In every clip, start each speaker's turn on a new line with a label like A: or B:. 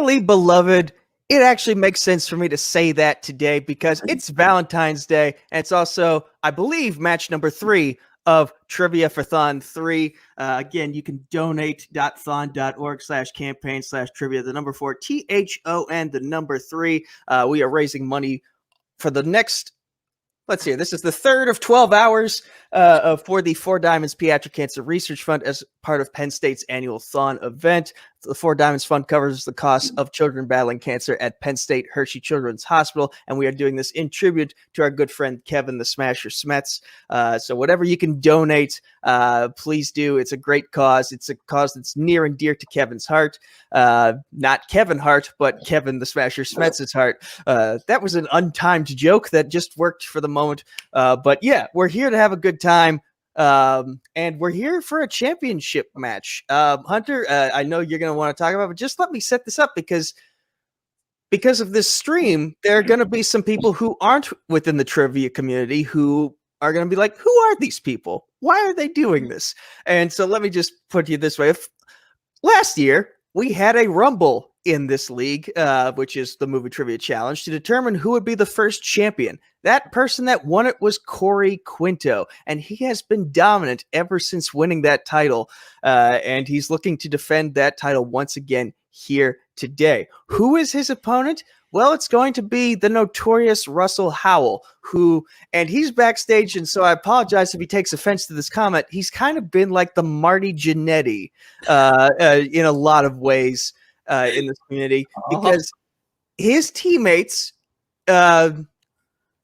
A: Dearly beloved, it actually makes sense for me to say that today because it's Valentine's Day, and it's also, I believe, match number 3 of Trivia for Thon 3. Again, you can donate.thon.org/campaign/trivia, the number 4, THON, the number 3. We are raising money for the next, let's see, this is the third of 12 hours for the Four Diamonds Pediatric Cancer Research Fund as part of Penn State's annual Thon event. The Four Diamonds Fund covers the costs of children battling cancer at Penn State Hershey Children's Hospital, and we are doing this in tribute to our good friend Kevin the Smasher Smets. So whatever you can donate, please do. It's a great cause. It's a cause that's near and dear to Kevin's heart. Not Kevin Hart, but Kevin the Smasher Smets' heart. That was an untimed joke that just worked for the moment. But yeah, we're here to have a good time. And we're here for a championship match. Hunter, I know you're going to want to talk about it, but just let me set this up because of this stream, there are going to be some people who aren't within the trivia community who are going to be like, who are these people? Why are they doing this? And so let me just put you this way. Last year, we had a rumble in this league, which is the Movie Trivia Challenge, to determine who would be the first champion. That person that won it was Corey Quinto, and he has been dominant ever since winning that title, and he's looking to defend that title once again here today. Who is his opponent? Well, it's going to be the notorious Russell Howell, and he's backstage, and so I apologize if he takes offense to this comment. He's kind of been like the Marty Jannetty in a lot of ways in this community, because his teammates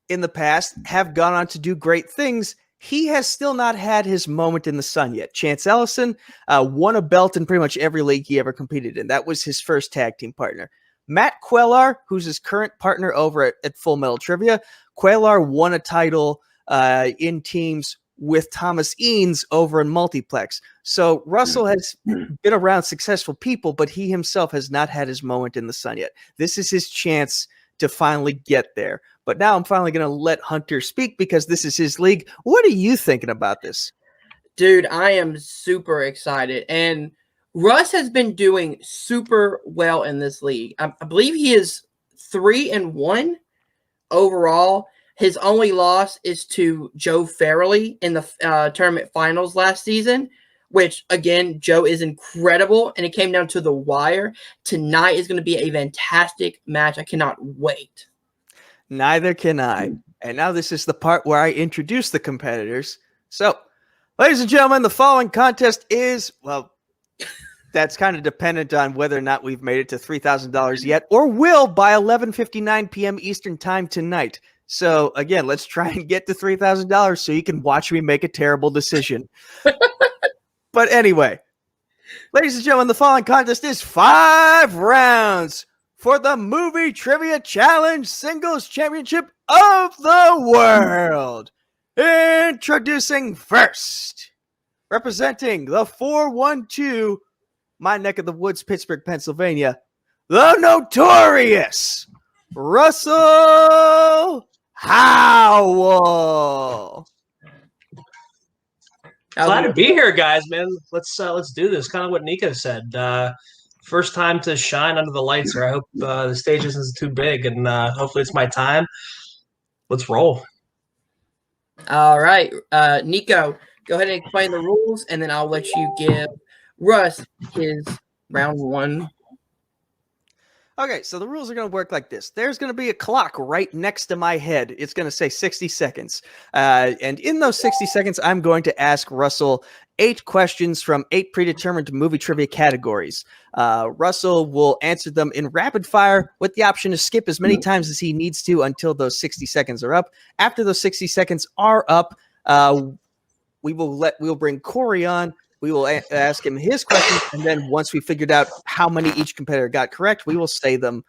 A: in the past have gone on to do great things. He has still not had his moment in the sun yet. Chance Ellison won a belt in pretty much every league he ever competed in. That was his first tag team partner. Matt Quellar, who's his current partner over at Full Metal Trivia, Quellar won a title in teams with Thomas Eanes over in Multiplex. So Russell has been around successful people, but he himself has not had his moment in the sun yet. This is his chance to finally get there. But now I'm finally going to let Hunter speak because this is his league. What are you thinking about this?
B: Dude, I am super excited. And Russ has been doing super well in this league. I believe he is 3-1 overall. His only loss is to Joe Farrelly in the tournament finals last season, which, again, Joe is incredible, and it came down to the wire. Tonight is going to be a fantastic match. I cannot wait.
A: Neither can I. And now this is the part where I introduce the competitors. So, ladies and gentlemen, the following contest is, well, that's kind of dependent on whether or not we've made it to $3,000 yet, or will by 11:59 p.m. Eastern time tonight. So, again, let's try and get to $3,000 so you can watch me make a terrible decision. But anyway, ladies and gentlemen, the following contest is 5 rounds for the Movie Trivia Challenge Singles Championship of the World. Introducing first, representing the 412, my neck of the woods, Pittsburgh, Pennsylvania, the notorious Russell Howell.
C: Glad to be here, guys, man. Let's do this. Kind of what Nico said. First time to shine under the lights here. I hope the stage isn't too big, and hopefully it's my time. Let's roll.
B: All right. Nico, go ahead and explain the rules, and then I'll let you give Russ his round 1.
A: Okay, so the rules are going to work like this. There's going to be a clock right next to my head. It's going to say 60 seconds. And in those 60 seconds, I'm going to ask Russell 8 questions from 8 predetermined movie trivia categories. Russell will answer them in rapid fire with the option to skip as many times as he needs to until those 60 seconds are up. After those 60 seconds are up, we'll bring Corey on. We will ask him his questions, and then once we figured out how many each competitor got correct, we will say them.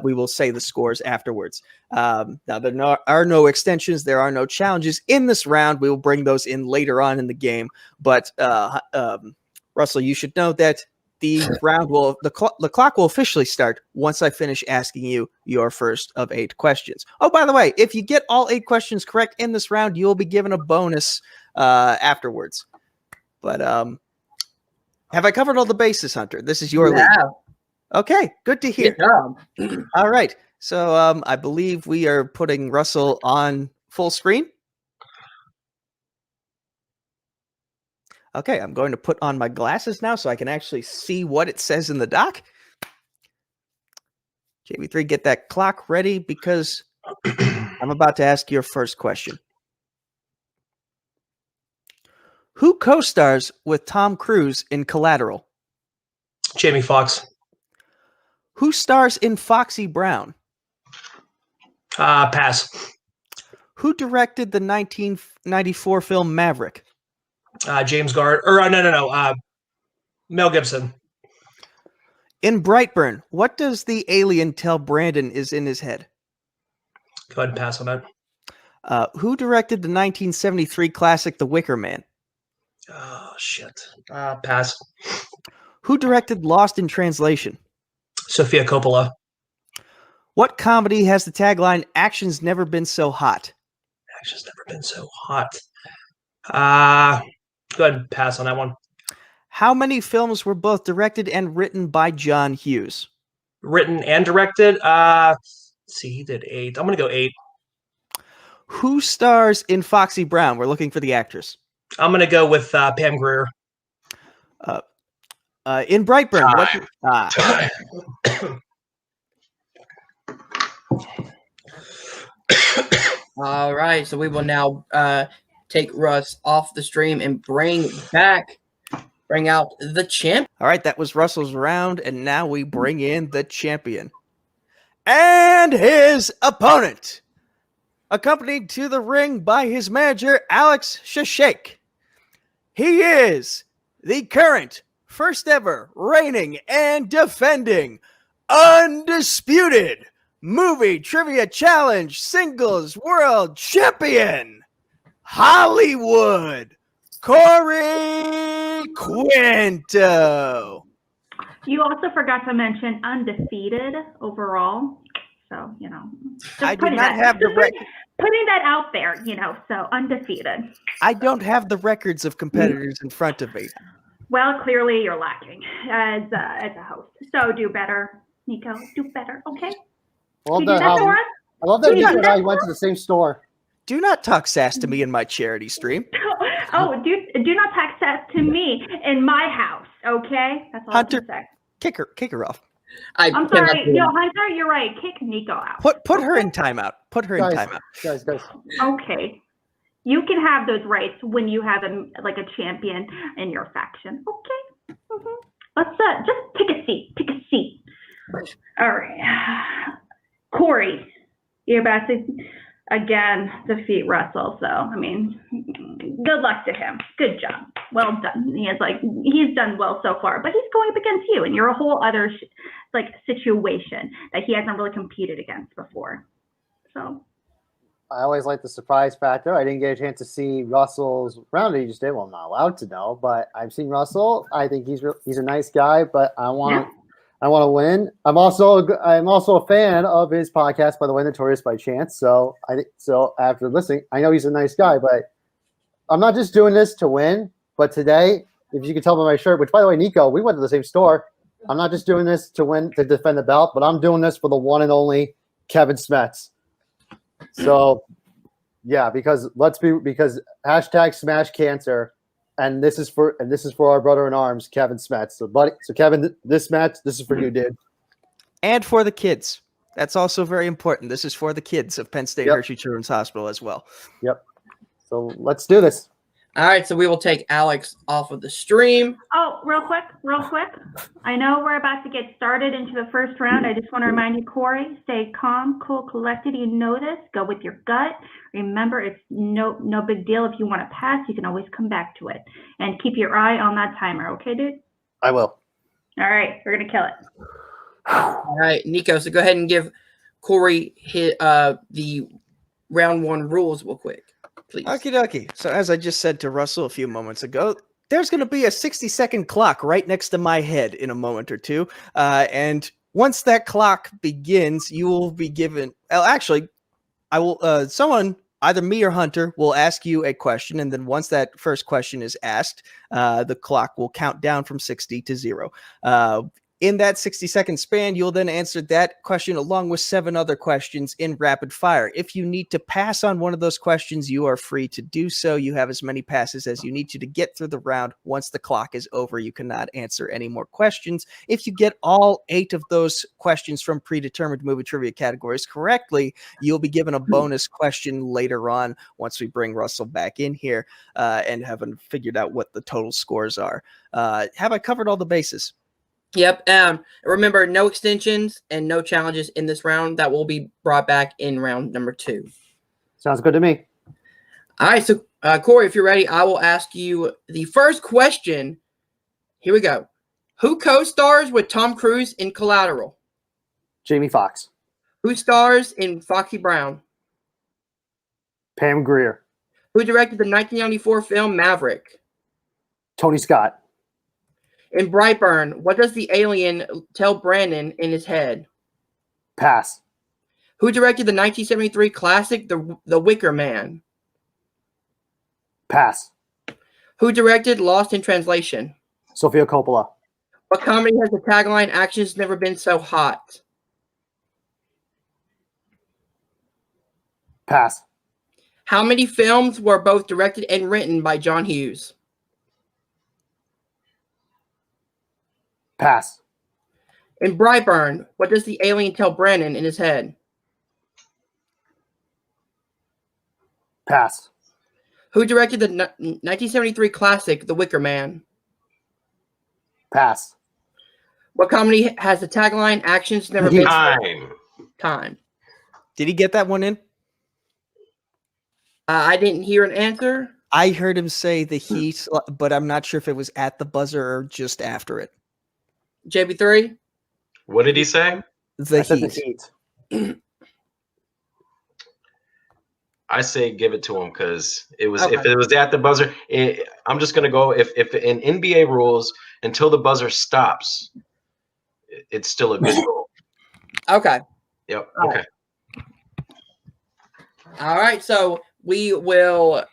A: We will say the scores afterwards. Now, there are no extensions. There are no challenges in this round. We will bring those in later on in the game. But Russell, you should know that the clock will officially start once I finish asking you your first of 8 questions. Oh, by the way, if you get all 8 questions correct in this round, you will be given a bonus afterwards. But have I covered all the bases, Hunter? This is your league. Okay, good to hear.
B: Good job.
A: All right. So I believe we are putting Russell on full screen. Okay, I'm going to put on my glasses now so I can actually see what it says in the doc. JB3, get that clock ready because I'm about to ask your first question. Who co-stars with Tom Cruise in Collateral?
C: Jamie Foxx.
A: Who stars in Foxy Brown?
C: Pass.
A: Who directed the 1994 film Maverick?
C: James Guard. Or no. Mel Gibson.
A: In Brightburn, what does the alien tell Brandon is in his head?
C: Go ahead and pass on that.
A: Who directed the 1973 classic The Wicker Man?
C: Oh, shit. Pass.
A: Who directed Lost in Translation?
C: Sofia Coppola.
A: What comedy has the tagline "Action's never been so hot"?
C: Action's never been so hot. Go ahead and pass on that one.
A: How many films were both directed and written by John Hughes?
C: Written and directed. Let's see, he did 8. I'm going to go 8.
A: Who stars in Foxy Brown? We're looking for the actress.
C: I'm going to go with Pam Grier.
A: In Brightburn,
B: All right, so we will now take Russ off the stream and bring out the champ.
A: All right, that was Russell's round, and now we bring in the champion and his opponent, accompanied to the ring by his manager, Alex Shashake. He is the current, first ever, reigning and defending, undisputed Movie Trivia Challenge Singles World Champion, Hollywood Corey Quinto.
D: You also forgot to mention undefeated overall. So,
A: I do not have the record.
D: Putting that out there, so undefeated.
A: I don't have the records of competitors in front of me.
D: Well, clearly you're lacking as a host. So do better, Nico. Do better, okay?
E: I love
D: Can you do that for us?
E: I love that Nico and I went to the same store.
A: Do not talk sass to me in my charity stream.
D: Oh, do not talk sass to me in my house, okay? That's all
A: Hunter,
D: I'm going to say.
A: kick her off.
D: I'm sorry. No, Hunter, you're right. Kick Nico out.
A: Put her in timeout. Put her in timeout.
E: Guys.
D: Okay. You can have those rights when you have a champion in your faction. Okay. Mm-hmm. Let's just take a seat. Take a seat. All right. Corey, you're about to again defeat Russell. So good luck to him. Good job. Well done. He's done well so far, but he's going up against you, and you're a whole other situation that he hasn't really competed against before. So
E: I always like the surprise factor. I didn't get a chance to see Russell's round that he just did. Well, I'm not allowed to know, but I've seen Russell. I think he's a nice guy, but I want to win. I'm also a fan of his podcast, by the way, Notorious by Chance. So after listening, I know he's a nice guy, but I'm not just doing this to win. But today, if you can tell by my shirt, which by the way, Nico, we went to the same store. I'm not just doing this to win, to defend the belt, but I'm doing this for the one and only Kevin Smets. So yeah, because hashtag smash cancer. And this is for our brother in arms, Kevin Smets. So Kevin, this match, this is for you, dude.
A: And for the kids. That's also very important. This is for the kids of Penn State Hershey Children's Hospital as well.
E: Yep. So let's do this.
B: All right, so we will take Alex off of the stream.
D: Oh, real quick. I know we're about to get started into the first round. I just want to remind you, Corey, stay calm, cool, collected. You know this. Go with your gut. Remember, it's no big deal. If you want to pass, you can always come back to it. And keep your eye on that timer, okay, dude?
E: I will.
D: All right, we're going to kill it.
B: All right, Nico, so go ahead and give Corey the round one rules real quick, please.
A: Okie dokie. So as I just said to Russell a few moments ago, there's going to be a 60-second clock right next to my head in a moment or two. And once that clock begins, you will be given... Well, actually, I will... someone, either me or Hunter, will ask you a question. And then once that first question is asked, the clock will count down from 60 to 0. In that 60-second span, you'll then answer that question along with 7 other questions in rapid fire. If you need to pass on one of those questions, you are free to do so. You have as many passes as you need to get through the round. Once the clock is over, you cannot answer any more questions. If you get all 8 of those questions from predetermined movie trivia categories correctly, you'll be given a bonus question later on once we bring Russell back in here and haven't figured out what the total scores are. Have I covered all the bases?
B: Yep. Remember, no extensions and no challenges in this round. That will be brought back in round number 2.
E: Sounds good to me.
B: All right. So, Corey, if you're ready, I will ask you the first question. Here we go. Who co-stars with Tom Cruise in Collateral?
E: Jamie Foxx.
B: Who stars in Foxy Brown?
E: Pam Grier.
B: Who directed the 1994 film Maverick?
E: Tony Scott.
B: In Brightburn, what does the alien tell Brandon in his head?
E: Pass.
B: Who directed the 1973 classic The Wicker Man?
E: Pass.
B: Who directed Lost in Translation?
E: Sofia Coppola.
B: What comedy has the tagline "Action's never been so hot"?
E: Pass.
B: How many films were both directed and written by John Hughes?
E: Pass.
B: In Brightburn, what does the alien tell Brandon in his head?
E: Pass.
B: Who directed the 1973 classic The Wicker Man?
E: Pass.
B: What comedy has the tagline "Action's never been time"?
A: Did he get that one in?
B: I didn't hear an answer.
A: I heard him say the Heat, but I'm not sure if it was at the buzzer or just after it.
B: JB3?
F: What did he say?
A: The
E: I said
A: Heat.
E: the Heat.
F: I say give it to him because it was
B: Okay.
F: if it was at the buzzer. I'm just gonna go if in NBA rules until the buzzer stops, it's still a good rule.
B: Okay.
F: Yep.
B: All
F: Okay.
B: All right. So we will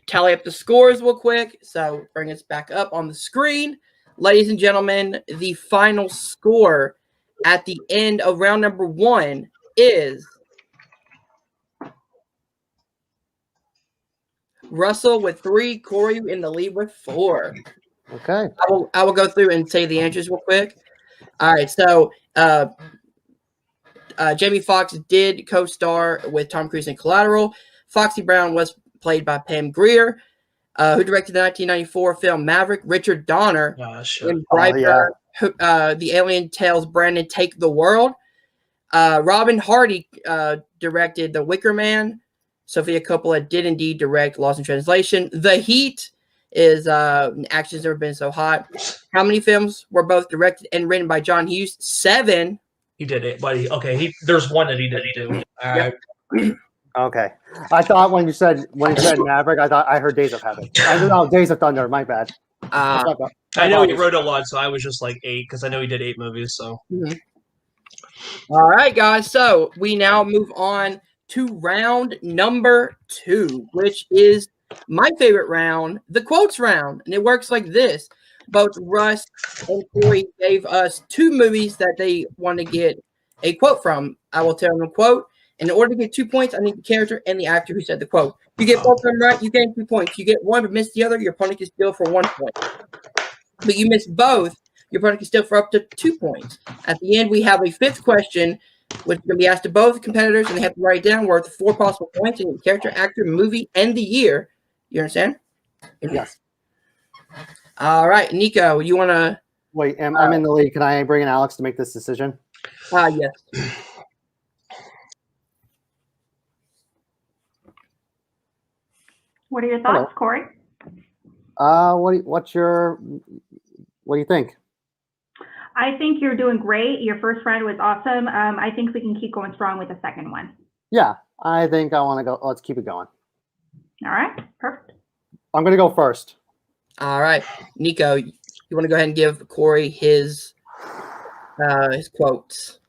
B: tally up the scores real quick. So bring us back up on the screen. Ladies and gentlemen, the final score at the end of round number 1 is Russell with 3, Corey in the lead with 4.
E: Okay.
B: I will go through and say the answers real quick. All right, so Jamie Foxx did co-star with Tom Cruise in Collateral. Foxy Brown was played by Pam Grier, who directed the 1994 film Maverick. Richard Donner in Brightburn, the alien tells Brandon take the world. Robin Hardy directed The Wicker Man. Sofia Coppola did indeed direct Lost in Translation. The Heat is Action's Never Been So Hot. How many films were both directed and written by John Hughes? 7.
C: He did it, but there's one that he didn't do. All right.
E: Okay. I thought when you said Maverick, I thought I heard Days of Heaven. Days of Thunder. My bad.
C: I know he wrote a lot, so I was just like 8 because I know he did 8 movies. So.
B: Mm-hmm. All right, guys. So we now move on to round number 2, which is my favorite round, the quotes round. And it works like this. Both Russ and Corey gave us 2 movies that they want to get a quote from. I will tell them a quote. And in order to get 2 points, I need the character and the actor who said the quote. If you get both of them right, you gain 2 points. You get one but miss the other, your opponent can steal for 1 point. But you miss both, your opponent can steal for up to 2 points. At the end, we have a 5th question, which is going to be asked to both competitors, and they have to write it down worth 4 possible points in character, actor, movie, and the year. You understand?
E: Yes.
B: All right, Nico, you want to?
E: Wait, I'm in the lead. Can I bring in Alex to make this decision?
B: Yes.
D: What are your thoughts,
E: Hello.
D: Corey?
E: What do you think?
D: I think you're doing great. Your first round was awesome. I think we can keep going strong with the second one.
E: Yeah, I think I want to go. Let's keep it going.
D: All right, perfect.
E: I'm going to go first.
B: All right, Nico, you want to go ahead and give Corey his quotes?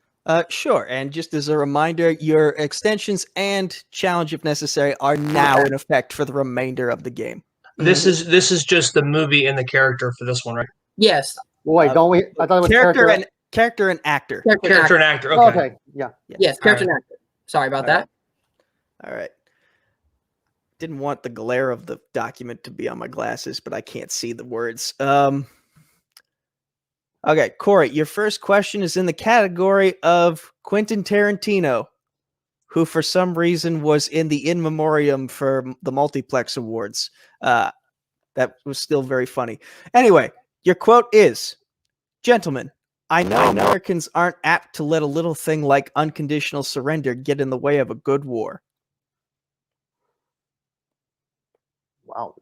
A: Sure. And just as a reminder, your extensions and challenge, if necessary, are now in effect for the remainder of the game.
C: This is just the movie and the character for this one, right?
B: Yes.
E: Wait, don't we? I thought it was
A: Character and Character and actor.
C: Character and actor. Okay.
E: Okay. Yeah.
B: Yes, character and actor. Sorry about
A: All
B: that.
A: All right. Didn't want the glare of the document to be on my glasses, but I can't see the words. Okay, Corey, your first question is in the category of Quentin Tarantino, who for some reason was in the in memoriam for the Multiplex Awards. That was still very funny. Anyway, your quote is, "Gentlemen, I know Americans aren't apt to let a little thing like unconditional surrender get in the way of a good war."
E: Wow.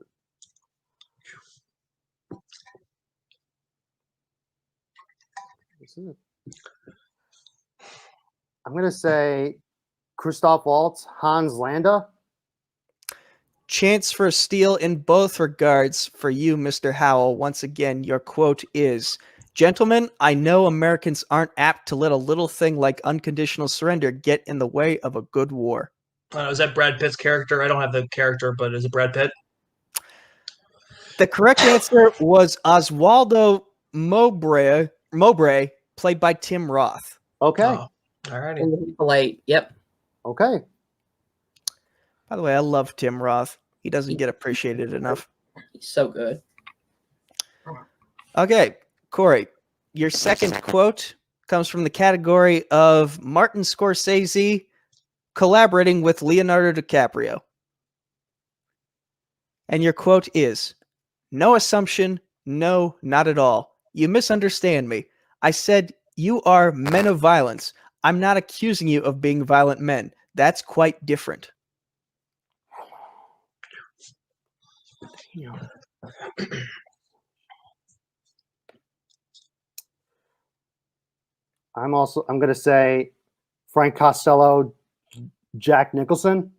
E: I'm going to say Christoph Waltz, Hans Landa.
A: Chance for a steal in both regards for you, Mr. Howell. Once again, your quote is, "Gentlemen, I know Americans aren't apt to let a little thing like unconditional surrender get in the way of a good war."
C: Is that Brad Pitt's character? I don't have the character, but is it Brad Pitt?
A: The correct answer was Oswaldo Mowbray, played by Tim Roth.
E: Okay.
C: Oh, all righty.
B: In the Hateful Eight. Yep.
E: Okay.
A: By the way, I love Tim Roth. He doesn't get appreciated enough.
B: He's so good.
A: Okay, Corey, your second quote comes from the category of Martin Scorsese collaborating with Leonardo DiCaprio. And your quote is, "No assumption, no, not at all. You misunderstand me. I said you are men of violence. I'm not accusing you of being violent men. That's quite different."
E: I'm going to say Frank Costello, Jack Nicholson.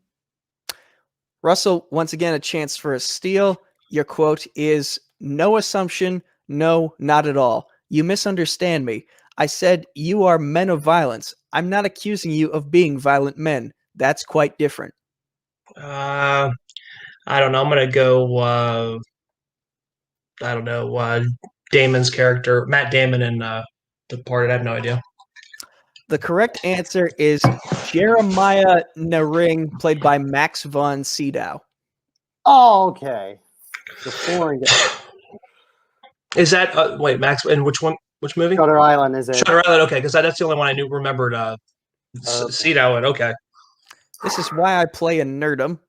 A: Russell, once again, a chance for a steal. Your quote is, "No assumption, no, not at all. You misunderstand me. I said you are men of violence. I'm not accusing you of being violent men. That's quite different."
C: I don't know. I'm gonna go. I don't know. Damon's character, Matt Damon in Departed. I have no idea.
A: The correct answer is Jeremiah Naring, played by Max von Sydow.
E: Oh, okay. The foreign guy.
C: Is that wait, Max? And which one? Which movie?
E: Shutter Island is it?
C: Shutter Island. Okay, because that's the only one I remembered.
E: Okay.
C: Cedo. Okay.
A: This is why I play a nerdum.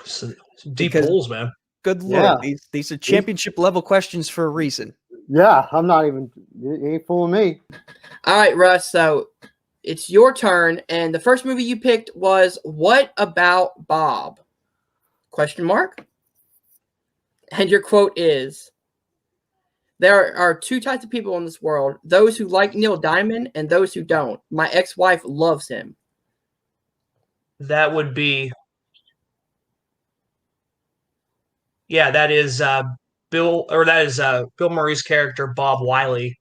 C: Some deep
A: Because-
C: holes, man.
A: Good
E: Yeah.
A: lord, these are championship level questions for a reason.
E: Yeah, I'm not even. You ain't fooling me.
B: All right, Russ. So it's your turn, and the first movie you picked was "What About Bob?" Question mark. And your quote is, "There are two types of people in this world: those who like Neil Diamond and those who don't. My ex-wife loves him."
C: That would be. Yeah, that is Bill Murray's character, Bob Wiley.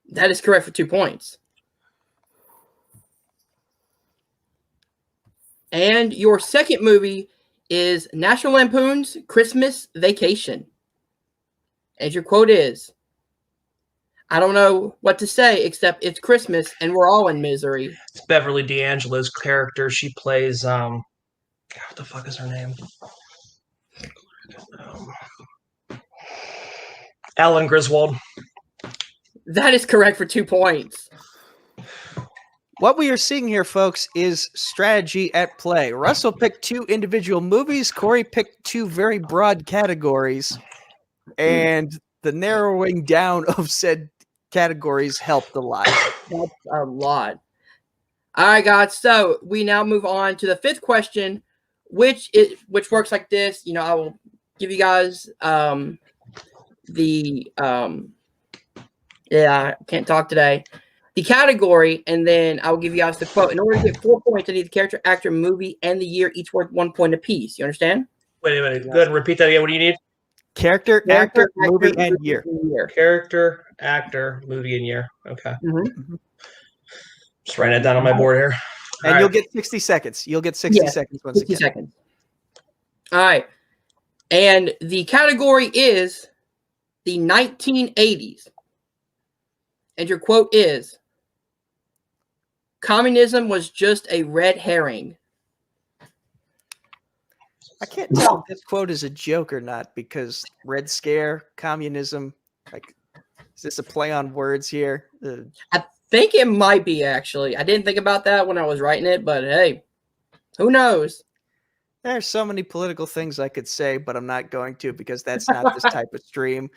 B: That is correct for 2 points. And your second movie is National Lampoon's Christmas Vacation. And your quote is, "I don't know what to say except it's Christmas and we're all in misery."
C: It's Beverly D'Angelo's character. She plays God, what the fuck is her name? Alan Griswold.
B: That is correct for 2 points.
A: What we are seeing here, folks, is strategy at play. Russell picked two individual movies. Corey picked two very broad categories. And the narrowing down of said categories helped a lot.
B: That's a lot. All right, guys. So we now move on to the fifth question, which works like this. You know, I will give you guys I can't talk today. The category, and then I will give you guys the quote. In order to get 4 points, I need the character, actor, movie, and the year, each worth 1 point apiece. You understand?
C: Wait a minute. Go ahead and repeat that again. What do you need?
A: Actor, movie, and year.
C: Character, actor, movie, and year. Okay.
B: Mm-hmm.
C: Just writing it down on my board here.
A: And you'll get 60 seconds. You'll get 60 seconds once
B: 60
A: again.
B: seconds. All right. And the category is the 1980s. And your quote is, communism was just a red herring.
A: I can't tell if this quote is a joke or not because Red Scare, communism, like, is this a play on words here?
B: I think it might be, actually. I didn't think about that when I was writing it, but hey, who knows?
A: There's so many political things I could say, but I'm not going to because that's not this type of stream.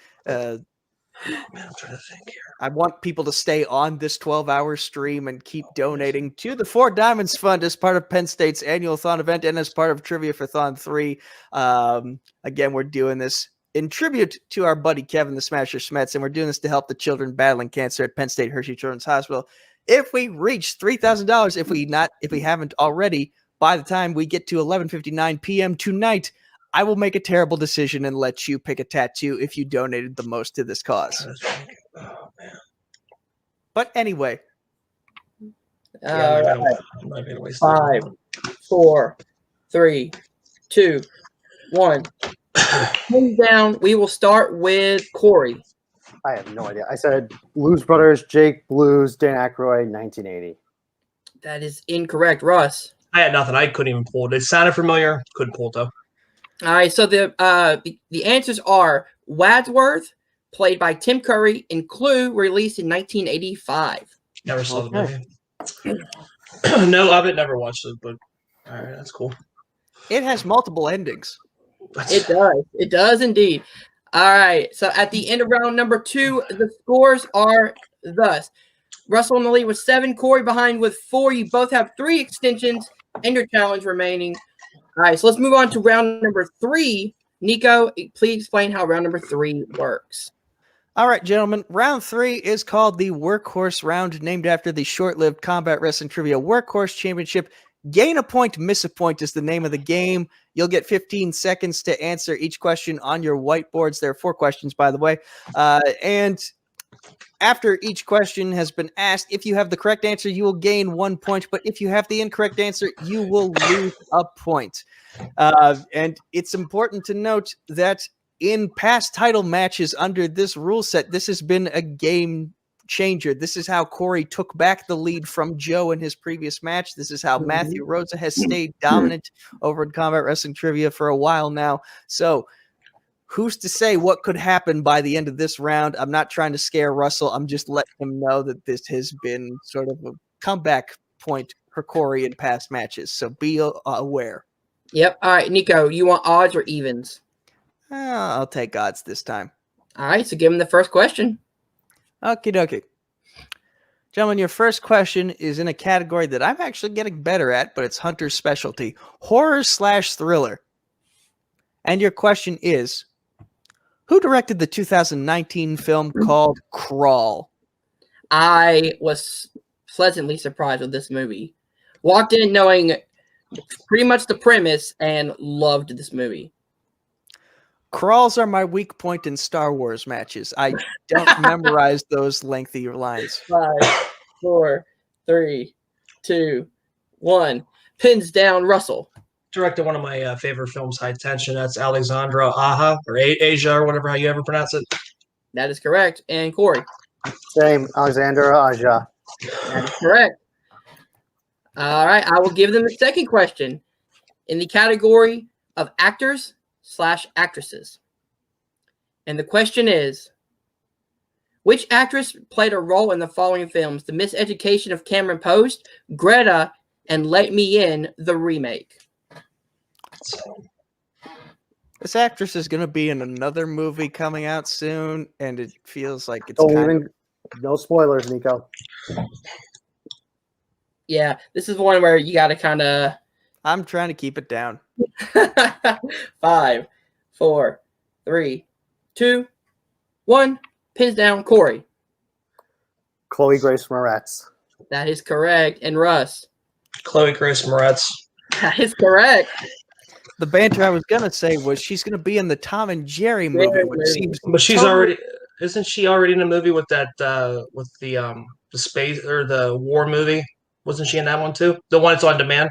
C: Man, I'm trying to think here.
A: I want people to stay on this 12-hour stream and keep donating to the Four Diamonds Fund as part of Penn State's annual Thon event and as part of Trivia for Thon 3. Again, we're doing this in tribute to our buddy Kevin the Smasher Smets, and we're doing this to help the children battling cancer at Penn State Hershey Children's Hospital. If we reach $3,000, if we haven't already, by the time we get to 11:59 p.m. tonight, I will make a terrible decision and let you pick a tattoo if you donated the most to this cause.
C: Oh, man.
A: But anyway,
C: Yeah, I'm not gonna waste
B: 5, 4, 3, 2, 1. Hands down. We will start with Corey.
E: I have no idea. I said Blues Brothers, Jake Blues, Dan Aykroyd, 1980.
B: That is incorrect. Russ.
C: I had nothing. I couldn't even pull it. It sounded familiar. Couldn't pull it though.
B: All right, so the answers are Wadsworth, played by Tim Curry, and Clue, released in 1985.
C: Never saw the movie. No of it. Never watched it. But all right, that's cool.
A: it has multiple endings.
B: It does. It does indeed. All right, so at the end of round number 2, the scores are thus. Russell in the lead with 7, Corey behind with 4. You both have 3 extensions and your challenge remaining. All right, so let's move on to round number 3. Nico, please explain how round number 3 works.
A: All right, gentlemen, round 3 is called the Workhorse Round, named after the short-lived Combat Wrestling Trivia Workhorse Championship. Gain a point, miss a point is the name of the game. You'll get 15 seconds to answer each question on your whiteboards. There are 4 questions, by the way. And after each question has been asked, if you have the correct answer, you will gain 1 point. But if you have the incorrect answer, you will lose a point. And it's important to note that in past title matches under this rule set, this has been a game changer. This is how Corey took back the lead from Joe in his previous match. This is how Matthew Rosa has stayed dominant over in Combat Wrestling Trivia for a while now. So who's to say what could happen by the end of this round? I'm not trying to scare Russell. I'm just letting him know that this has been sort of a comeback point for Corey in past matches. So be aware.
B: Yep. All right, Nico, you want odds or evens?
A: I'll take odds this time.
B: All right, so give him the first question.
A: Okie dokie. Gentlemen, your first question is in a category that I'm actually getting better at, but it's Hunter's specialty. Horror/thriller. And your question is, who directed the 2019 film called Crawl?
B: I was pleasantly surprised with this movie. Walked in knowing pretty much the premise and loved this movie.
A: Crawls are my weak point in Star Wars matches. I don't memorize those lengthy lines.
B: 5, 4, 3, 2, 1. Pins down, Russell.
C: Directed one of my favorite films, High Tension. That's Alexandra Aja or Asia or whatever how you ever pronounce it.
B: That is correct. And Corey.
E: Same, Alexander Aja.
B: That is correct. All right, I will give them the second question in the category of actors/actresses. And the question is, which actress played a role in the following films? The Miseducation of Cameron Post, Greta, and Let Me In, the remake.
A: This actress is going to be in another movie coming out soon, and it feels like it's
E: No spoilers, Nico.
B: Yeah, this is one where you got to kind of...
A: I'm trying to keep it down.
B: 5, 4, 3, 2, 1. Pins down, Corey.
E: Chloe Grace Moretz.
B: That is correct. And Russ.
C: Chloe Grace Moretz.
B: That is correct.
A: The banter I was going to say was she's going to be in the Tom and Jerry movie, which seems...
C: But she's already... Isn't she already in a movie with that, with the space or the war movie? Wasn't she in that one too? The one that's on demand?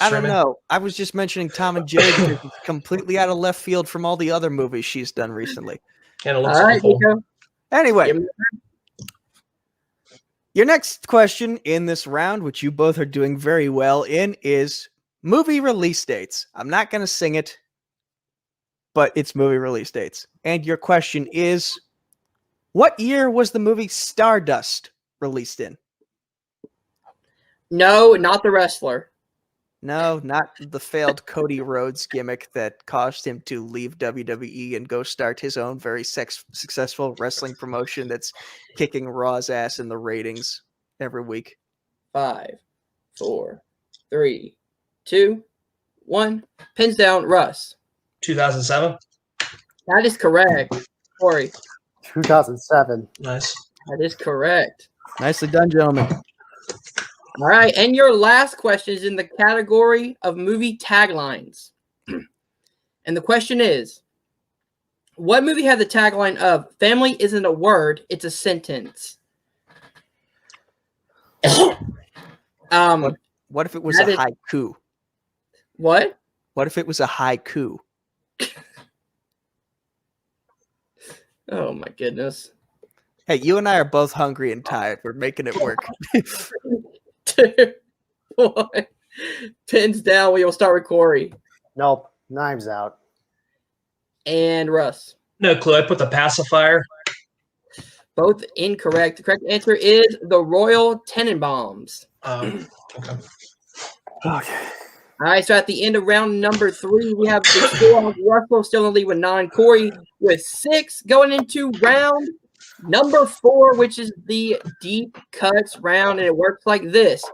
A: I don't know. I was just mentioning Tom and Jerry because it's completely out of left field from all the other movies she's done recently.
C: And it looks
B: All right,
C: awful.
B: Nico.
A: Anyway, Your next question in this round, which you both are doing very well in, is movie release dates. I'm not going to sing it, but it's movie release dates. And your question is, what year was the movie Stardust released in?
B: No, not the wrestler.
A: No, not the failed Cody Rhodes gimmick that caused him to leave WWE and go start his own very successful wrestling promotion that's kicking Raw's ass in the ratings every week.
B: 5, 4, 3, 2, 1. Pins down, Russ.
C: 2007.
B: That is correct. Corey.
E: 2007.
C: Nice.
B: That is correct.
A: Nicely done, gentlemen.
B: All right, and your last question is in the category of movie taglines. And the question is, what movie had the tagline of "Family isn't a word, it's a sentence"?
A: What if it was a haiku?
B: What?
A: What if it was a haiku?
B: Oh my goodness.
A: Hey, you and I are both hungry and tired. We're making it work.
B: 2, 1. Pins down. We will start with Corey
E: Nope. Knives Out.
B: and Russ.
C: No clue. I put the pacifier.
B: Both incorrect. The correct answer is the Royal Tenenbaums.
C: Okay.
E: Okay.
B: All right, so at the end of round number 3, we have the score of Russell still in the lead with 9, Corey with 6, going into round number 4, which is the deep cuts round, and it works like this.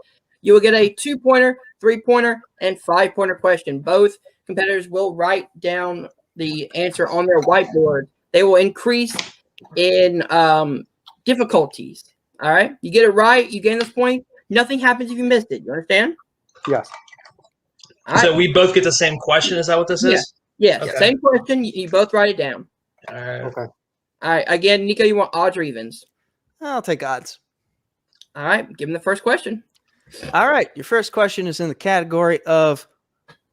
B: You will get a 2-pointer, 3-pointer, and 5-pointer question. Both competitors will write down the answer on their whiteboard. They will increase in difficulties. All right, you get it right, you gain this point. Nothing happens if you missed it. You understand?
E: Yes.
B: All right.
C: So we both get the same question. Is that what this is?
B: Yes,
C: Okay.
B: same question. You both write it down.
C: All right.
E: Okay.
B: All right. Again, Nico, you want odds or evens?
A: I'll take odds.
B: All right. Give him the first question.
A: All right. Your first question is in the category of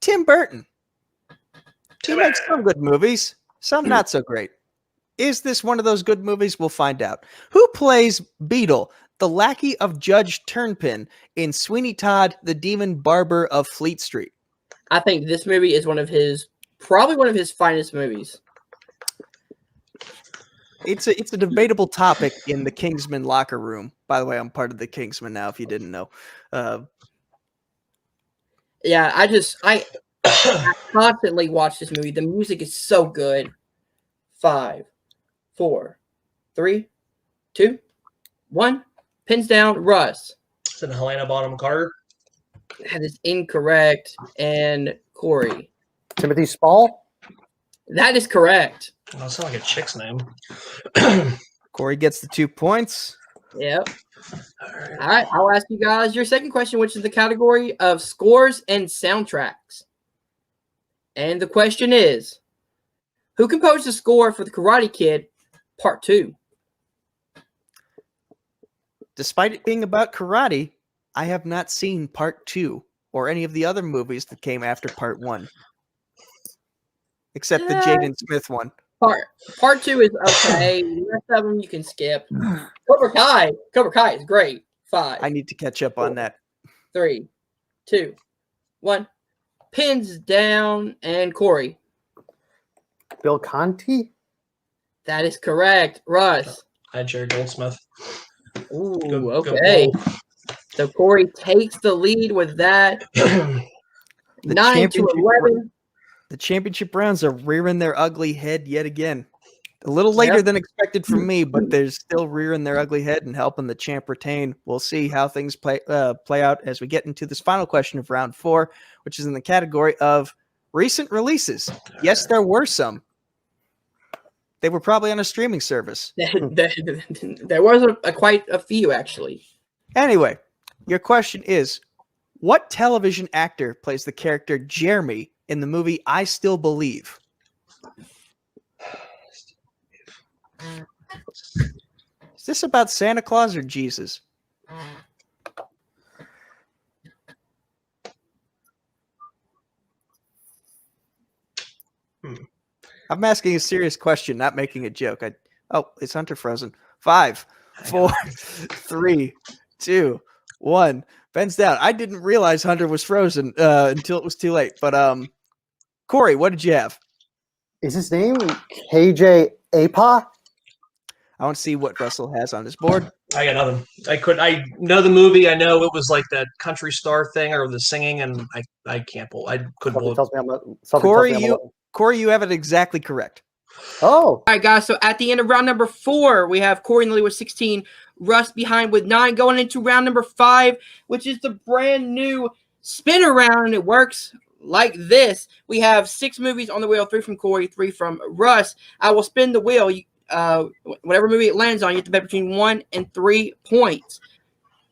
A: Tim Burton. He makes some good movies, some not so great. Is this one of those good movies? We'll find out. Who plays Beetle, the lackey of Judge Turnpin, in Sweeney Todd, the Demon Barber of Fleet Street?
B: I think this movie is probably one of his finest movies.
A: It's a debatable topic in the Kingsman locker room. By the way, I'm part of the Kingsman now, if you didn't know.
B: Yeah, I constantly watch this movie. The music is so good. 5, 4, 3, 2, 1. Pins down, Russ.
C: Is it Helena Bonham Carter?
B: That is incorrect. And Corey.
E: Timothy Spall.
B: That is correct.
C: Oh, that sounds like a chick's name.
A: Corey gets the 2 points.
B: Yep. All right. I'll ask you guys your second question, which is the category of scores and soundtracks. And the question is, who composed the score for The Karate Kid Part 2?
A: Despite it being about karate, I have not seen Part 2 or any of the other movies that came after Part 1. Except the Jaden Smith one.
B: Part 2 is okay. The rest of them you can skip. Cobra Kai is great. 5.
A: I need to catch up on that.
B: 3, 2, 1. Pins down, and Corey.
E: Bill Conti.
B: That is correct. Russ.
C: Hi, Jerry Goldsmith.
B: Ooh,
C: Go
B: okay.
C: Bull.
B: So Corey takes the lead with that.
A: The
B: 9 to 11.
A: The championship rounds are rearing their ugly head yet again. A little later than expected from me, but they're still rearing their ugly head and helping the champ retain. We'll see how things play out as we get into this final question of round 4, which is in the category of recent releases. Yes, there were some. They were probably on a streaming service.
B: There was quite a few, actually.
A: Anyway, your question is, what television actor plays the character Jeremy in the movie I Still Believe? Is this about Santa Claus or Jesus? I'm asking a serious question, not making a joke. Oh, it's Hunter Frozen. 5, 4, 3, 2, 1. Ben's down. I didn't realize Hunter was frozen until it was too late. But Corey, what did you have?
E: Is his name KJ Apa?
A: I want to see what Russell has on his board.
C: I got nothing. I know the movie. I know it was like that country star thing or the singing, and I can't pull. I couldn't pull it.
A: Corey, you have it exactly correct.
E: Oh.
B: All right, guys. So at the end of round number 4, we have Corey in the lead with 16, Russ behind with 9, going into round number 5, which is the brand new spin around, and it works like this. We have 6 movies on the wheel, 3 from Corey, 3 from Russ. I will spin the wheel. Whatever movie it lands on, you have to bet between 1 and 3 points.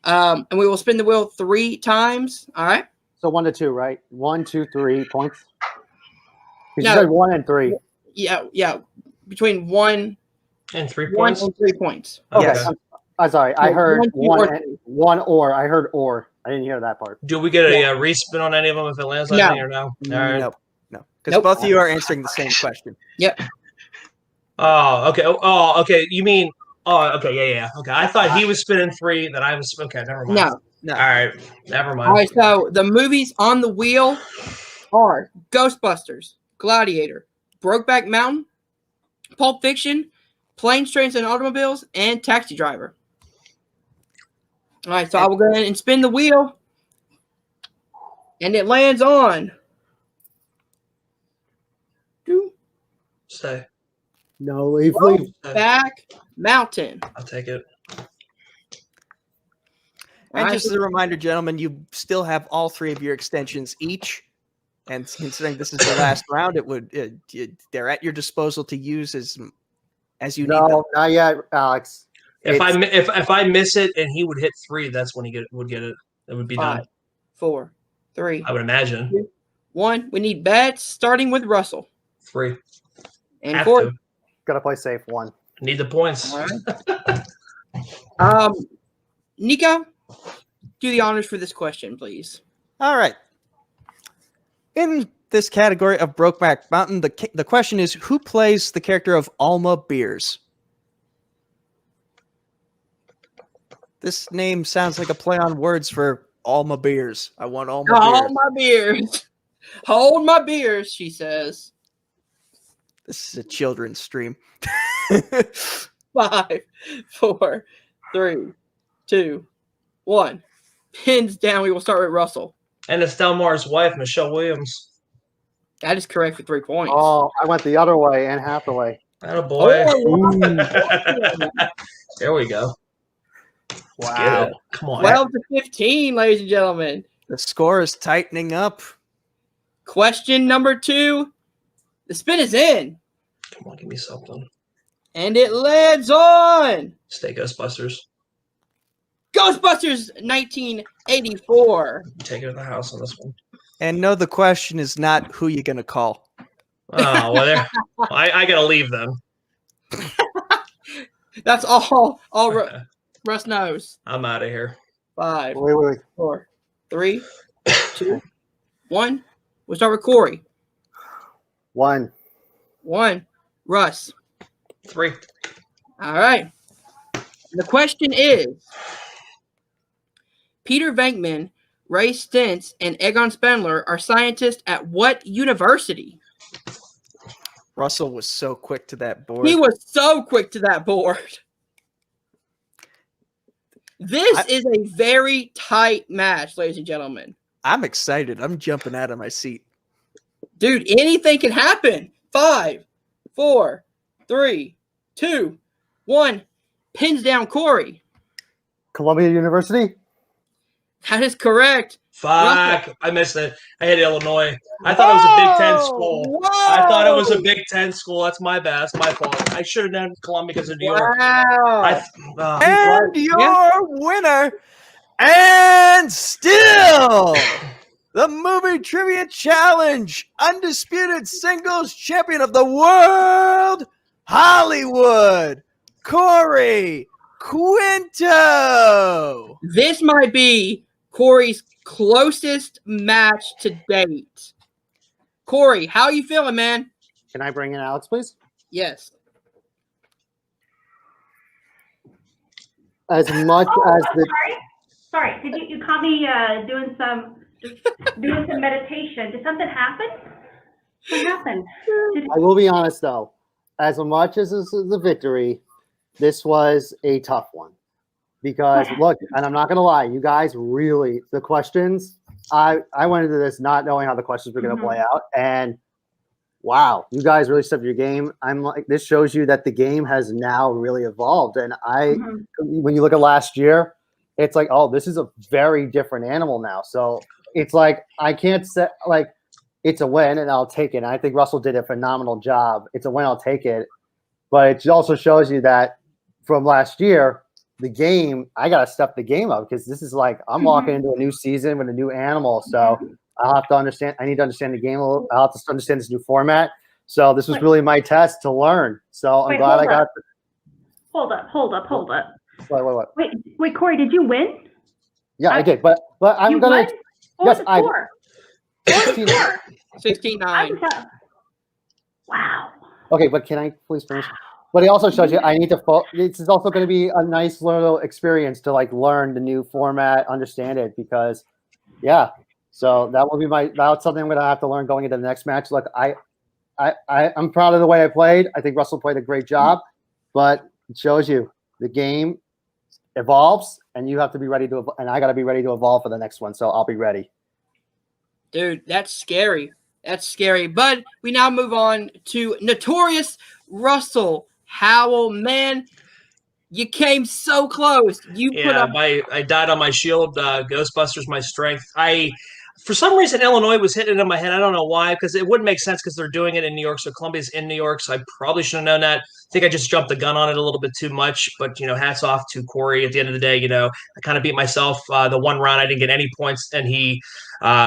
B: And we will spin the wheel 3 times. All right.
E: So 1 to 2, right? 1, 2, 3 points.
B: No.
E: You said 1 and 3.
B: Yeah. Between 1
C: and 3
B: 1
C: points.
B: and 3 points.
E: Okay.
A: Yes.
E: I'm sorry. I heard
B: 1,
E: 1 or. I heard or. I didn't hear that part.
C: Do we get a respin on any of them if it lands on anything or no? All right.
A: No. Because both of you are answering the same question.
B: Yep.
C: Oh, okay. Oh, okay. You mean? Oh, okay. Yeah. Okay. I thought he was spinning 3. That I was. Okay. Never mind.
B: No.
C: All right. Never mind.
B: All right. So the movies on the wheel are Ghostbusters, Gladiator, Brokeback Mountain, Pulp Fiction, Planes, Trains, and Automobiles, and Taxi Driver. All right. So I will go ahead and spin the wheel, and it lands on.
C: Say.
E: No, leave.
B: Brokeback Mountain.
C: I'll take it.
A: And just as a reminder, gentlemen, you still have all 3 of your extensions each. And considering this is the last round, they're at your disposal to use as you need them.
E: No, not yet, Alex.
C: If I miss it and he would hit 3, that's when he would get it. It would be
B: 5,
C: done.
B: 4, 3,
C: I would imagine
B: 1. We need bets starting with Russell
C: 3.
B: and
C: Have
B: Corey.
C: to.
E: Gotta play safe. 1.
C: Need the points.
B: All right. Nico, do the honors for this question, please.
A: All right. In this category of Brokeback Mountain, the question is, who plays the character of Alma Beers? This name sounds like a play on words for Alma Beers. I want Alma Beers.
B: Hold my beers. Hold my beers, she says.
A: This is a children's stream.
B: 5, 4, 3, 2, 1. Pins down. We will start with Russell.
C: And it's Delmar's wife, Michelle Williams.
B: That is correct for 3 points.
E: Oh, I went the other way and half the way.
C: Attaboy.
B: Oh,
C: There we go.
A: Wow.
C: Get it. Come on.
B: 12 to 15, ladies and gentlemen.
A: The score is tightening up.
B: Question number 2. The spin is in.
C: Come on, give me something.
B: And it lands on
C: Stay Ghostbusters.
B: Ghostbusters 1984.
C: Take it to the house on this one.
A: And no, the question is not who you're going to call.
C: Oh, well, there. I got to leave then.
B: That's all Russ knows.
C: I'm out of here.
B: 5,
E: Wait.
B: 4, 3, 2, 1. We'll start with Corey.
E: 1.
B: 1. Russ.
C: 3.
B: All right. The question is, Peter Venkman, Ray Stentz, and Egon Spengler are scientists at what university?
A: Russell was so quick to that board.
B: He was so quick to that board. This is a very tight match, ladies and gentlemen.
A: I'm excited. I'm jumping out of my seat.
B: Dude, anything can happen. 5, 4, 3, 2, 1. Pins down Corey.
E: Columbia University?
B: That is correct.
C: Fuck. I missed it. I hit Illinois. I thought it was a Big Ten school.
B: Whoa.
C: I thought it was a Big Ten school. That's my bad. That's my fault. I should have done Columbia because of New York.
B: Wow.
A: And your winner, and still the Movie Trivia Challenge Undisputed Singles Champion of the World, Hollywood, Corey Quinto.
B: This might be Corey's closest match to date. Corey, how you feeling, man?
E: Can I bring in Alex, please?
B: Yes.
E: as much as the
D: Sorry. Did you caught me doing some meditation? Did something happen? What happened?
E: I will be honest though, as much as this is a victory, this was a tough one. Because look, and I'm not gonna lie, you guys really the questions. I went into this not knowing how the questions were gonna play out, and wow, you guys really stepped your game. I'm like, this shows you that the game has now really evolved. And when you look at last year, it's like, oh, this is a very different animal now. So it's like I can't say like it's a win and I'll take it. And I think Russell did a phenomenal job. It's a win, I'll take it. But it also shows you that from last year, the game, I gotta step the game up because this is like I'm walking into a new season with a new animal. So I'll have to understand. I need to understand the game a little. I'll have to understand this new format. So this was really my test to learn. So I'm glad I got.
D: Hold up.
E: Wait.
D: Corey, did you win?
E: Yeah, I did. But I'm
D: you
E: gonna.
D: Won? What
E: Yes,
D: was the score?
B: 69.
D: Wow.
E: Okay, but can I please finish? But it also shows you I need to. This is also going to be a nice little experience to like learn the new format, understand it because, yeah. So that will be that's something I'm going to have to learn going into the next match. Look, I'm proud of the way I played. I think Russell played a great job, but it shows you the game evolves, and you have to be ready to. And I got to be ready to evolve for the next one. So I'll be ready.
B: Dude, that's scary. That's scary. But we now move on to notorious Russell Howell. Man, you came so close.
C: I died on my shield. Ghostbusters, my strength. For some reason, Illinois was hitting in my head. I don't know why, because it wouldn't make sense because they're doing it in New York. So Columbia's in New York. So I probably should have known that. I think I just jumped the gun on it a little bit too much. But, hats off to Corey. At the end of the day, I kind of beat myself. The one round, I didn't get any points, and he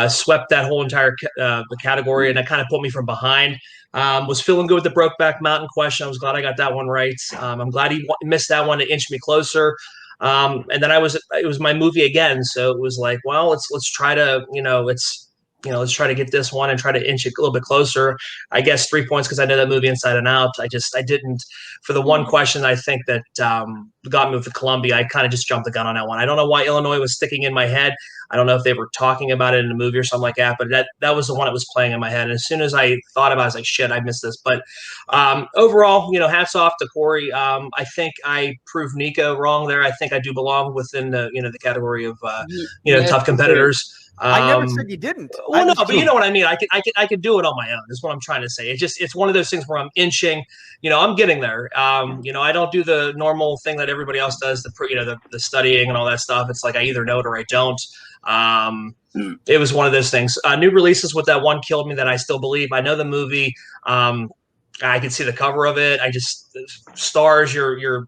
C: swept that whole entire the category, and that kind of put me from behind. Was feeling good with the Brokeback Mountain question. I was glad I got that one right. I'm glad he missed that one to inch me closer. And then it was my movie again. So it was like, well, let's try to, let's try to get this one and try to inch it a little bit closer. I guess 3 points because I know that movie inside and out. I didn't for the one question I think that got me with the Columbia. I kind of just jumped the gun on that one. I don't know why Illinois was sticking in my head. I don't know if they were talking about it in the movie or something like that, but that was the one that was playing in my head. And as soon as I thought about it, I was like, shit, I missed this. But overall, hats off to Corey. I think I proved Nico wrong there. I think I do belong within the category of tough competitors.
A: I never said you didn't.
C: Well, no, but you know what I mean. I could do it on my own. Is what I'm trying to say. It's one of those things where I'm inching. I'm getting there. I don't do the normal thing that everybody else does. The studying and all that stuff. It's like I either know it or I don't. It was one of those things. New releases with that one killed me that I still believe. I know the movie. I could see the cover of it. I just stars. You're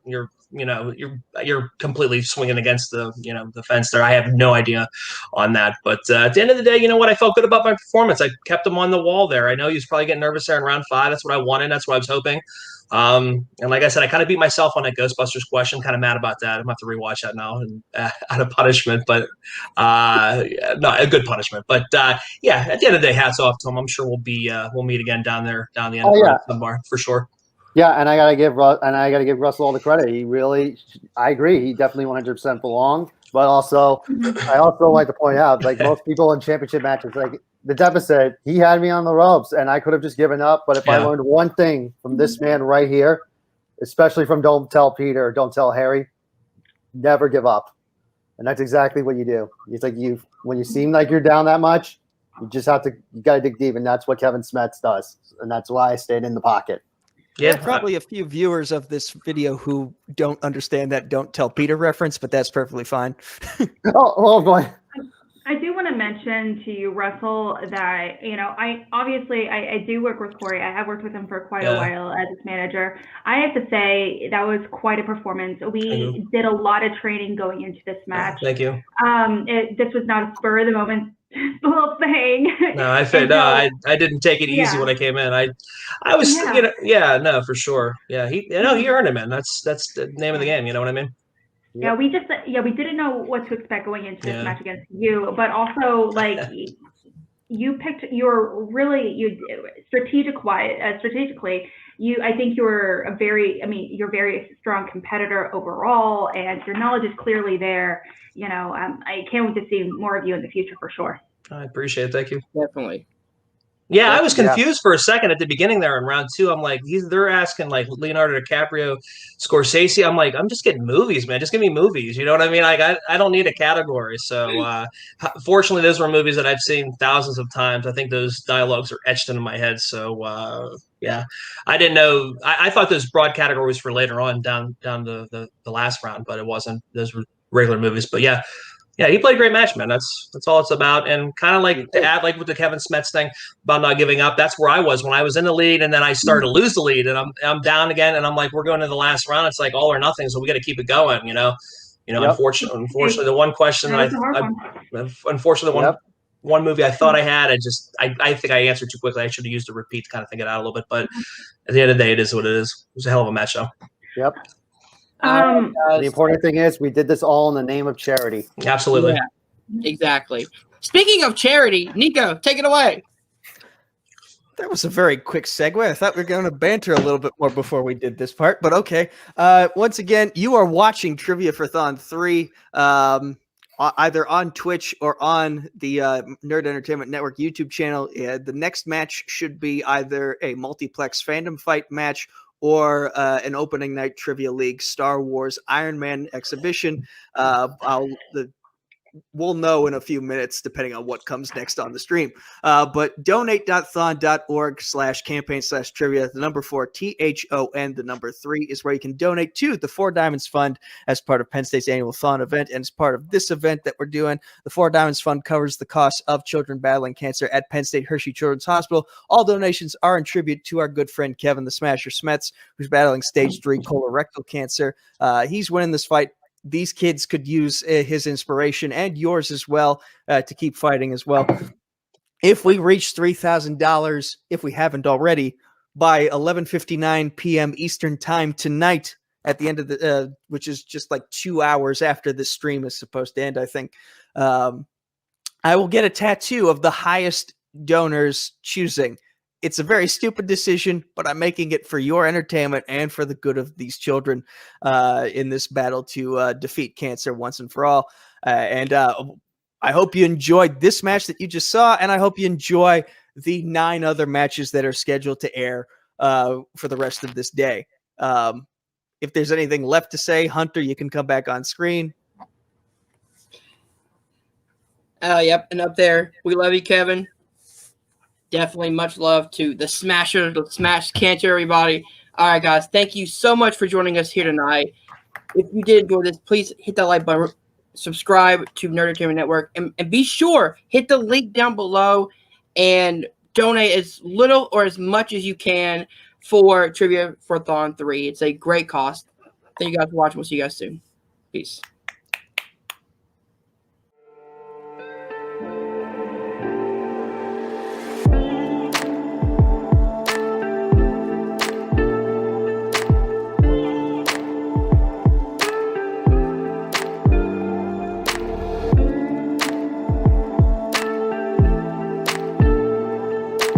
C: completely swinging against the fence there. I have no idea on that. But at the end of the day, you know what? I felt good about my performance. I kept him on the wall there. I know he was probably getting nervous there in round 5. That's what I wanted. That's what I was hoping. And like I said, I kind of beat myself on that Ghostbusters question. Kind of mad about that. I'm going to have to rewatch that now and out of punishment, but no, a good punishment. But yeah, at the end of the day, hats off to him. I'm sure we'll meet again down the end of the bar for sure.
E: Yeah, and I gotta give Russell all the credit. I agree. He definitely 100% belonged. But also, I also like to point out, like most people in championship matches, like the deficit, he had me on the ropes, and I could have just given up. But if I learned one thing from this man right here, especially from Don't Tell Peter, or Don't Tell Harry, never give up. And that's exactly what you do. It's like when you seem like you're down that much, you gotta dig deep, and that's what Kevin Smets does, and that's why I stayed in the pocket.
A: Yeah, there's probably a few viewers of this video who don't understand that Don't Tell Peter reference, but that's perfectly fine.
E: Oh boy.
D: I do want to mention to you, Russell, that, I do work with Corey. I have worked with him for quite a while as his manager. I have to say that was quite a performance. We did a lot of training going into this match.
C: Thank you.
D: This was not a spur of the moment little thing.
C: No, I didn't take it easy when I came in. I was, no, for sure. Yeah, he earned it, man. That's the name of the game. You know what I mean?
D: Yeah, we didn't know what to expect going into this match against you, but also like strategically, I think you're you're a very strong competitor overall, and your knowledge is clearly there. I can't wait to see more of you in the future for sure.
C: I appreciate it. Thank you.
B: Definitely.
C: Yeah, I was
E: Yeah.
C: confused for a second at the beginning there in round 2. I'm like, they're asking like Leonardo DiCaprio, Scorsese. I'm like, I'm just getting movies, man. Just give me movies. You know what I mean? Like, I don't need a category. So, fortunately, those were movies that I've seen thousands of times. I think those dialogues are etched into my head. So, yeah, I didn't know. I thought those broad categories for later on down the last round, but it wasn't. Those were regular movies. But yeah. Yeah, he played a great match, man. That's all it's about. And kind of like to add, like with the Kevin Smets thing about not giving up. That's where I was when I was in the lead, and then I started to lose the lead, and I'm down again, and I'm like, we're going to the last round. It's like all or nothing, so we got to keep it going.
E: Yep.
C: Unfortunately, the one question
D: That was a hard one.
C: unfortunately
E: Yep.
C: one movie I thought I had, I think I answered too quickly. I should have used a repeat to kind of think it out a little bit. But at the end of the day, it is what it is. It was a hell of a match, though.
E: Yep.
D: Um,
E: The important thing is we did this all in the name of charity.
C: Absolutely.
B: Yeah, exactly. Speaking of charity, Nico, take it away.
A: That was a very quick segue. I thought we were going to banter a little bit more before we did this part, but okay. Once again, you are watching Trivia for Thon 3, either on Twitch or on the Nerd Entertainment Network YouTube channel. The next match should be either a multiplex fandom fight match or an opening night Trivia League Star Wars Iron Man exhibition. We'll know in a few minutes, depending on what comes next on the stream. But donate.thon.org/campaign/trivia. The number 4, THON, the number 3 is where you can donate to the 4 Diamonds Fund as part of Penn State's annual Thon event. And as part of this event that we're doing, the 4 Diamonds Fund covers the costs of children battling cancer at Penn State Hershey Children's Hospital. All donations are in tribute to our good friend Kevin the Smasher Smets, who's battling stage 3 colorectal cancer. He's winning this fight. These kids could use his inspiration and yours as well to keep fighting as well. If we reach $3,000, if we haven't already, by 11:59 p.m. Eastern time tonight, at the end of the, which is just like 2 hours after this stream is supposed to end, I think, I will get a tattoo of the highest donor's choosing. It's a very stupid decision, but I'm making it for your entertainment and for the good of these children in this battle to defeat cancer once and for all. And I hope you enjoyed this match that you just saw, and I hope you enjoy the 9 other matches that are scheduled to air for the rest of this day. If there's anything left to say, Hunter, you can come back on screen.
B: Yep, and up there, we love you, Kevin. Definitely much love to the Smasher, the Smash Cancer, everybody. All right, guys, thank you so much for joining us here tonight. If you did enjoy this, please hit that like button, subscribe to Nerd Entertainment Network, and be sure, hit the link down below and donate as little or as much as you can for Trivia for Thon 3. It's a great cost. Thank you guys for watching. We'll see you guys soon. Peace.